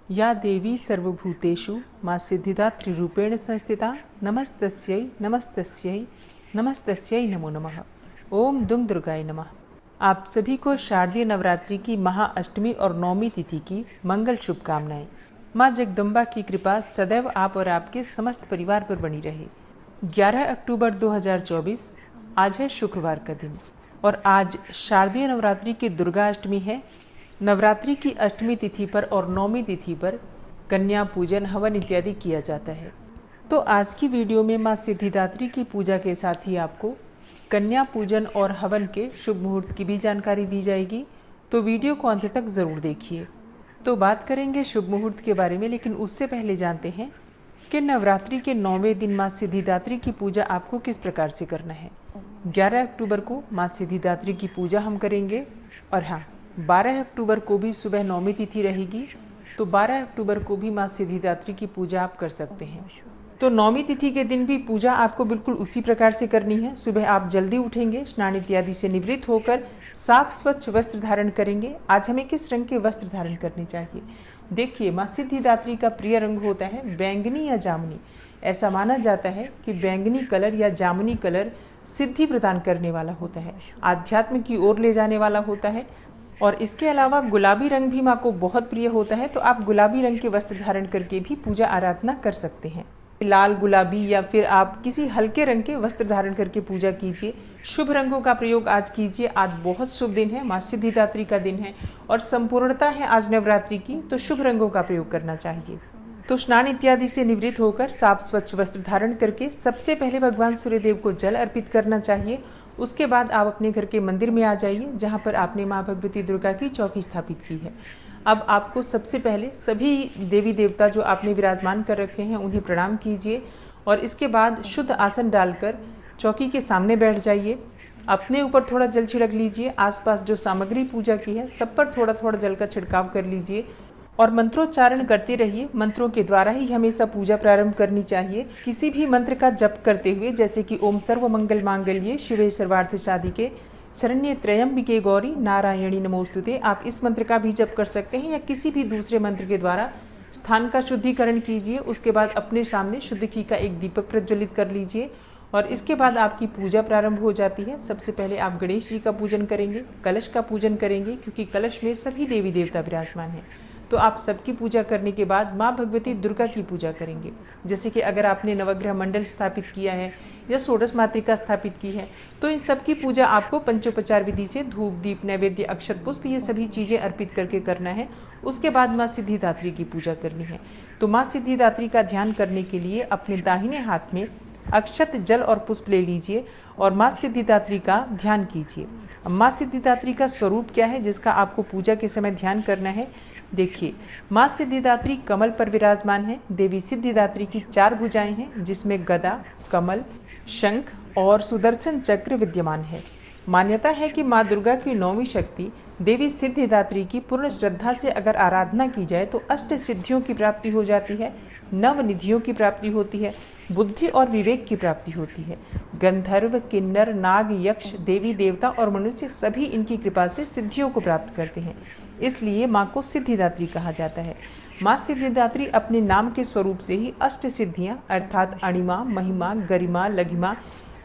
या देवी सर्वभूतेषु माँ सिद्धिदात्री रूपेण संस्थिता नमस्तस्यै नमस्तस्यै नमस्तस्यै नमो नमः। ओम दुंग दुर्गाय नमः। आप सभी को शारदीय नवरात्रि की महाअष्टमी और नवमी तिथि की मंगल शुभकामनाएं। माँ जगदम्बा की कृपा सदैव आप और आपके समस्त परिवार पर बनी रहे। 11 अक्टूबर 2024 आज है शुक्रवार का दिन और आज शारदीय नवरात्रि की दुर्गा अष्टमी है। नवरात्रि की अष्टमी तिथि पर और नवमी तिथि पर कन्या पूजन हवन इत्यादि किया जाता है। तो आज की वीडियो में माँ सिद्धिदात्री की पूजा के साथ ही आपको कन्या पूजन और हवन के शुभ मुहूर्त की भी जानकारी दी जाएगी, तो वीडियो को अंत तक ज़रूर देखिए। तो बात करेंगे शुभ मुहूर्त के बारे में, लेकिन उससे पहले जानते हैं कि नवरात्रि के 9वें दिन माँ सिद्धिदात्री की पूजा आपको किस प्रकार से करना है। 11 अक्टूबर को माँ सिद्धिदात्री की पूजा हम करेंगे और हाँ, 12 अक्टूबर को भी सुबह नवमी तिथि रहेगी, तो 12 अक्टूबर को भी माँ सिद्धिदात्री की पूजा आप कर सकते हैं। तो नवमी तिथि के दिन भी पूजा आपको बिल्कुल उसी प्रकार से करनी है। सुबह आप जल्दी उठेंगे, स्नान इत्यादि से निवृत्त होकर साफ स्वच्छ वस्त्र धारण करेंगे। आज हमें किस रंग के वस्त्र धारण करने चाहिए? देखिए, माँ सिद्धिदात्री का प्रिय रंग होता है बैंगनी या जामुनी। ऐसा माना जाता है कि बैंगनी कलर या जामुनी कलर सिद्धि प्रदान करने वाला होता है, आध्यात्म की ओर ले जाने वाला होता है। और इसके अलावा गुलाबी रंग भी माँ को बहुत प्रिय होता है, तो आप गुलाबी रंग के वस्त्र धारण करके भी पूजा आराधना कर सकते हैं। लाल, गुलाबी या फिर आप किसी हल्के रंग के वस्त्र धारण करके पूजा कीजिए। शुभ रंगों का प्रयोग आज कीजिए। आज बहुत शुभ दिन है, माँ सिद्धिदात्री का दिन है और संपूर्णता है आज नवरात्रि की, तो शुभ रंगों का प्रयोग करना चाहिए। तो स्नान इत्यादि से निवृत्त होकर साफ स्वच्छ वस्त्र धारण करके सबसे पहले भगवान सूर्यदेव को जल अर्पित करना चाहिए। उसके बाद आप अपने घर के मंदिर में आ जाइए, जहाँ पर आपने माँ भगवती दुर्गा की चौकी स्थापित की है। अब आपको सबसे पहले सभी देवी देवता जो आपने विराजमान कर रखे हैं उन्हें प्रणाम कीजिए और इसके बाद शुद्ध आसन डालकर चौकी के सामने बैठ जाइए। अपने ऊपर थोड़ा जल छिड़क लीजिए। आसपास जो सामग्री पूजा की है सब पर थोड़ा थोड़ा जल का छिड़काव कर लीजिए और मंत्रोच्चारण करते रहिए। मंत्रों के द्वारा ही हमेशा पूजा प्रारंभ करनी चाहिए। किसी भी मंत्र का जप करते हुए, जैसे कि ओम सर्व मंगल मांगल्ये शिवे सर्वार्थ साधिके शरण्ये त्र्यंबिके गौरी नारायणी नमोस्तुते, आप इस मंत्र का भी जप कर सकते हैं या किसी भी दूसरे मंत्र के द्वारा स्थान का शुद्धिकरण कीजिए। उसके बाद अपने सामने शुद्ध घी का एक दीपक प्रज्वलित कर लीजिए और इसके बाद आपकी पूजा प्रारंभ हो जाती है। सबसे पहले आप गणेश जी का पूजन करेंगे, कलश का पूजन करेंगे, क्योंकि कलश में सभी देवी देवता विराजमान हैं। तो आप सबकी पूजा करने के बाद माँ भगवती दुर्गा की पूजा करेंगे। जैसे कि अगर आपने नवग्रह मंडल स्थापित किया है या षोडश मातृका स्थापित की है, तो इन सबकी पूजा आपको पंचोपचार विधि से धूप, दीप, नैवेद्य, अक्षत, पुष्प, ये सभी चीज़ें अर्पित करके करना है। उसके बाद माँ सिद्धिदात्री की पूजा करनी है। तो माँ सिद्धिदात्री का ध्यान करने के लिए अपने दाहिने हाथ में अक्षत, जल और पुष्प ले लीजिए और माँ सिद्धिदात्री का ध्यान कीजिए। माँ सिद्धिदात्री का स्वरूप क्या है जिसका आपको पूजा के समय ध्यान करना है? देखिए, माँ सिद्धिदात्री कमल पर विराजमान है। देवी सिद्धिदात्री की 4 भुजाएं हैं, जिसमें गदा, कमल, शंख और सुदर्शन चक्र विद्यमान है। मान्यता है कि माँ दुर्गा की 9वीं शक्ति देवी सिद्धिदात्री की पूर्ण श्रद्धा से अगर आराधना की जाए तो अष्ट सिद्धियों की प्राप्ति हो जाती है, नवनिधियों की प्राप्ति होती है, बुद्धि और विवेक की प्राप्ति होती है। गंधर्व, किन्नर, नाग, यक्ष, देवी देवता और मनुष्य सभी इनकी कृपा से सिद्धियों को प्राप्त करते हैं, इसलिए माँ को सिद्धिदात्री कहा जाता है। माँ सिद्धिदात्री अपने नाम के स्वरूप से ही अष्ट सिद्धियाँ अर्थात अणिमा, महिमा, गरिमा, लघिमा,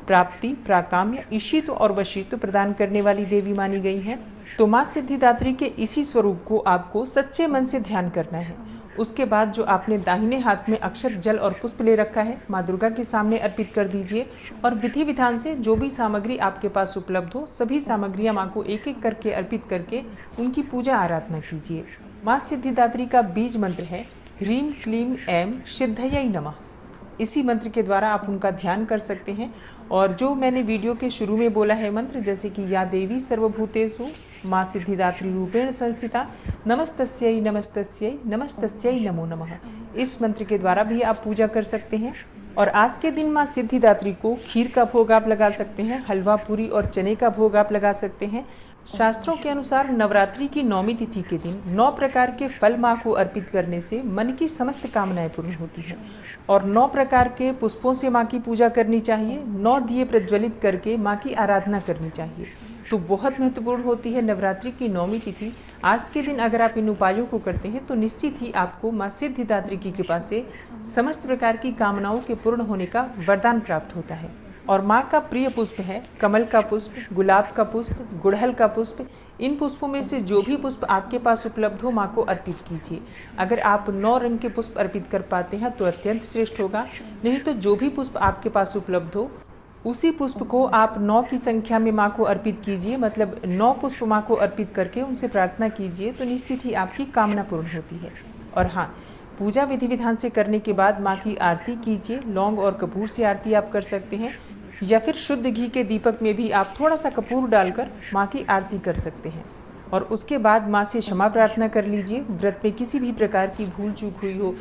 प्राप्ति, प्राकाम्य, ईशित्व और वशीत्व प्रदान करने वाली देवी मानी गई है। तो माँ सिद्धिदात्री के इसी स्वरूप को आपको सच्चे मन से ध्यान करना है। उसके बाद जो आपने दाहिने हाथ में अक्षत, जल और पुष्प ले रखा है, माँ दुर्गा के सामने अर्पित कर दीजिए और विधि विधान से जो भी सामग्री आपके पास उपलब्ध हो सभी सामग्रियाँ माँ को एक एक करके अर्पित करके उनकी पूजा आराधना कीजिए। माँ सिद्धिदात्री का बीज मंत्र है ह्रीम क्लीम ऐं सिद्धयै नमः। इसी मंत्र के द्वारा आप उनका ध्यान कर सकते हैं। और जो मैंने वीडियो के शुरू में बोला है मंत्र, जैसे कि या देवी सर्वभूतेषु माँ सिद्धिदात्री रूपेण संस्थिता नमस्तस्यै नमस्तस्यै नमस्तस्यै नमो नमः, इस मंत्र के द्वारा भी आप पूजा कर सकते हैं। और आज के दिन माँ सिद्धिदात्री को खीर का भोग आप लगा सकते हैं, हलवा, पूरी और चने का भोग आप लगा सकते हैं। शास्त्रों के अनुसार नवरात्रि की 9वीं तिथि के दिन 9 प्रकार के फल माँ को अर्पित करने से मन की समस्त कामनाएं पूर्ण होती हैं और 9 प्रकार के पुष्पों से माँ की पूजा करनी चाहिए। 9 दिए प्रज्वलित करके माँ की आराधना करनी चाहिए। तो बहुत महत्वपूर्ण होती है नवरात्रि की 9वीं तिथि। आज के दिन अगर आप इन उपायों को करते हैं तो निश्चित ही आपको माँ सिद्धिदात्री की कृपा से समस्त प्रकार की कामनाओं के पूर्ण होने का वरदान प्राप्त होता है। और माँ का प्रिय पुष्प है कमल का पुष्प, गुलाब का पुष्प, गुड़हल का पुष्प। इन पुष्पों में से जो भी पुष्प आपके पास उपलब्ध हो माँ को अर्पित कीजिए। अगर आप 9 रंग के पुष्प अर्पित कर पाते हैं तो अत्यंत श्रेष्ठ होगा, नहीं तो जो भी पुष्प आपके पास उपलब्ध हो उसी पुष्प को आप 9 की संख्या में माँ को अर्पित कीजिए। मतलब 9 पुष्प माँ को अर्पित करके उनसे प्रार्थना कीजिए तो निश्चित ही आपकी कामना पूर्ण होती है। और हाँ, पूजा विधि विधान से करने के बाद माँ की आरती कीजिए। लौंग और कपूर से आरती आप कर सकते हैं या फिर शुद्ध घी के दीपक में भी आप थोड़ा सा कपूर डालकर माँ की आरती कर सकते हैं। और उसके बाद माँ से क्षमा प्रार्थना कर लीजिए। व्रत में किसी भी प्रकार की भूल चूक हुई हो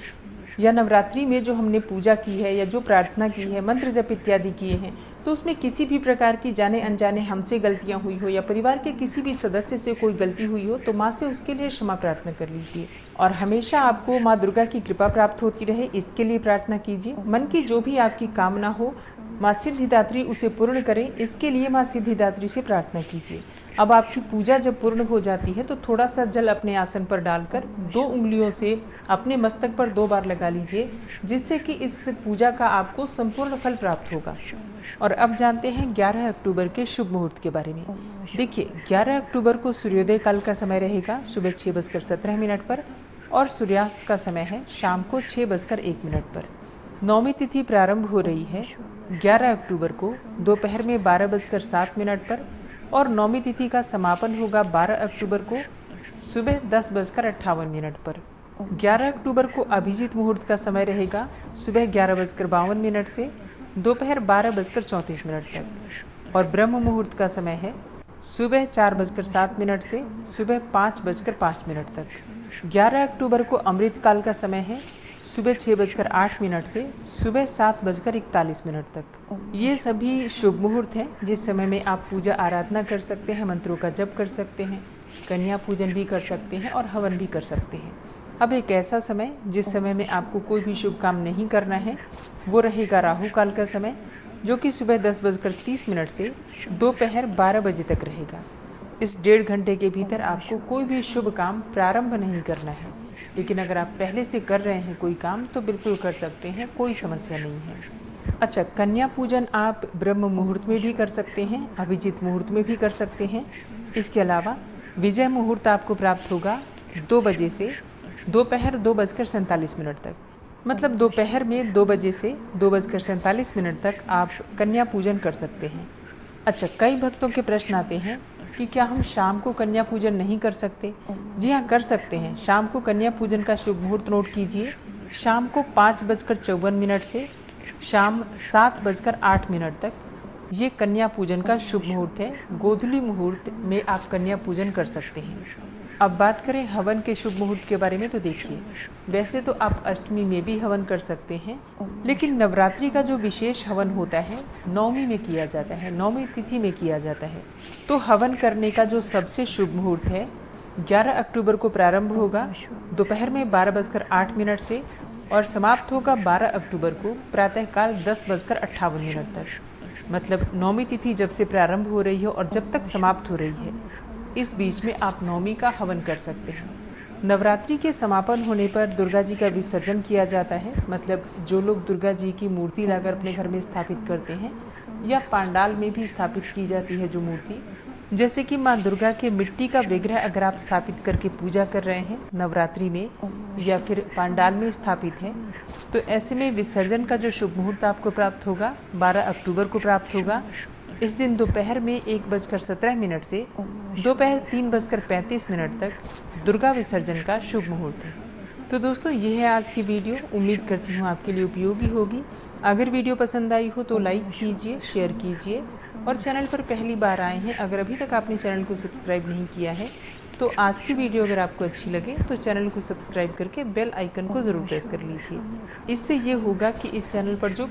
या नवरात्रि में जो हमने पूजा की है या जो प्रार्थना की है, मंत्र जप इत्यादि किए हैं, तो उसमें किसी भी प्रकार की जाने अनजाने हमसे गलतियां हुई हो या परिवार के किसी भी सदस्य से कोई गलती हुई हो तो माँ से उसके लिए क्षमा प्रार्थना कर लीजिए। और हमेशा आपको माँ दुर्गा की कृपा प्राप्त होती रहे इसके लिए प्रार्थना कीजिए। मन की जो भी आपकी कामना हो माँ सिद्धिदात्री उसे पूर्ण करें, इसके लिए माँ सिद्धिदात्री से प्रार्थना कीजिए। अब आपकी पूजा जब पूर्ण हो जाती है तो थोड़ा सा जल अपने आसन पर डालकर 2 उंगलियों से अपने मस्तक पर 2 बार लगा लीजिए, जिससे कि इस पूजा का आपको संपूर्ण फल प्राप्त होगा। और अब जानते हैं 11 अक्टूबर के शुभ मुहूर्त के बारे में। देखिए, 11 अक्टूबर को सूर्योदय काल का समय रहेगा सुबह 6:17 पर और सूर्यास्त का समय है शाम को 6:01 पर। 9वीं तिथि प्रारंभ हो रही है 11 अक्टूबर को दोपहर में 12:07 पर और 9वीं तिथि का समापन होगा 12 अक्टूबर को सुबह 10:58 पर। 11 अक्टूबर को अभिजीत मुहूर्त का समय रहेगा सुबह 11:52 से दोपहर 12:34 तक और ब्रह्म मुहूर्त का समय है सुबह 4:07 से सुबह 5:05 तक। 11 अक्टूबर को अमृत काल का समय है सुबह 6:08 से सुबह 7:41 तक। ये सभी शुभ मुहूर्त हैं जिस समय में आप पूजा आराधना कर सकते हैं, मंत्रों का जप कर सकते हैं, कन्या पूजन भी कर सकते हैं और हवन भी कर सकते हैं। अब एक ऐसा समय जिस समय में आपको कोई भी शुभ काम नहीं करना है वो रहेगा राहु काल का समय, जो कि सुबह 10:30 से दोपहर 12 बजे तक रहेगा। इस 1.5 घंटे के भीतर आपको कोई भी शुभ काम प्रारंभ नहीं करना है, लेकिन अगर आप पहले से कर रहे हैं कोई काम तो बिल्कुल कर सकते हैं, कोई समस्या नहीं है। अच्छा, कन्या पूजन आप ब्रह्म मुहूर्त में भी कर सकते हैं, अभिजीत मुहूर्त में भी कर सकते हैं। इसके अलावा विजय मुहूर्त आपको प्राप्त होगा 2 बजे से दोपहर 2:47 तक। मतलब दोपहर में 2 बजे से 2:47 तक आप कन्या पूजन कर सकते हैं। अच्छा, कई भक्तों के प्रश्न आते हैं कि क्या हम शाम को कन्या पूजन नहीं कर सकते? जी हाँ, कर सकते हैं। शाम को कन्या पूजन का शुभ मुहूर्त नोट कीजिए। शाम को 5:54 से शाम 7:08 तक ये कन्या पूजन का शुभ मुहूर्त है। गोधूली मुहूर्त में आप कन्या पूजन कर सकते हैं। अब बात करें हवन के शुभ मुहूर्त के बारे में तो देखिए, वैसे तो आप अष्टमी में भी हवन कर सकते हैं, लेकिन नवरात्रि का जो विशेष हवन होता है 9वीं में किया जाता है, 9वीं तिथि में किया जाता है। तो हवन करने का जो सबसे शुभ मुहूर्त है 11 अक्टूबर को प्रारंभ होगा दोपहर में 12:08 से और समाप्त होगा 12 अक्टूबर को प्रातःकाल 10:58 तक। मतलब 9वीं तिथि जब से प्रारंभ हो रही है और जब तक समाप्त हो रही है, इस बीच में आप 9वीं का हवन कर सकते हैं। नवरात्रि के समापन होने पर दुर्गा जी का विसर्जन किया जाता है। मतलब जो लोग दुर्गा जी की मूर्ति लाकर अपने घर में स्थापित करते हैं या पांडाल में भी स्थापित की जाती है जो मूर्ति, जैसे कि माँ दुर्गा के मिट्टी का विग्रह अगर आप स्थापित करके पूजा कर रहे हैं नवरात्रि में या फिर पांडाल में स्थापित है, तो ऐसे में विसर्जन का जो शुभ मुहूर्त आपको प्राप्त होगा 12 अक्टूबर को प्राप्त होगा। इस दिन दोपहर में 1:17 से दोपहर 3:35 तक दुर्गा विसर्जन का शुभ मुहूर्त है। तो दोस्तों, ये है आज की वीडियो। उम्मीद करती हूँ आपके लिए उपयोगी होगी। अगर वीडियो पसंद आई हो तो लाइक कीजिए, शेयर कीजिए और चैनल पर पहली बार आए हैं, अगर अभी तक आपने चैनल को सब्सक्राइब नहीं किया है तो आज की वीडियो अगर आपको अच्छी लगे तो चैनल को सब्सक्राइब करके बेल आइकन को ज़रूर प्रेस कर लीजिए। इससे ये होगा कि इस चैनल पर जो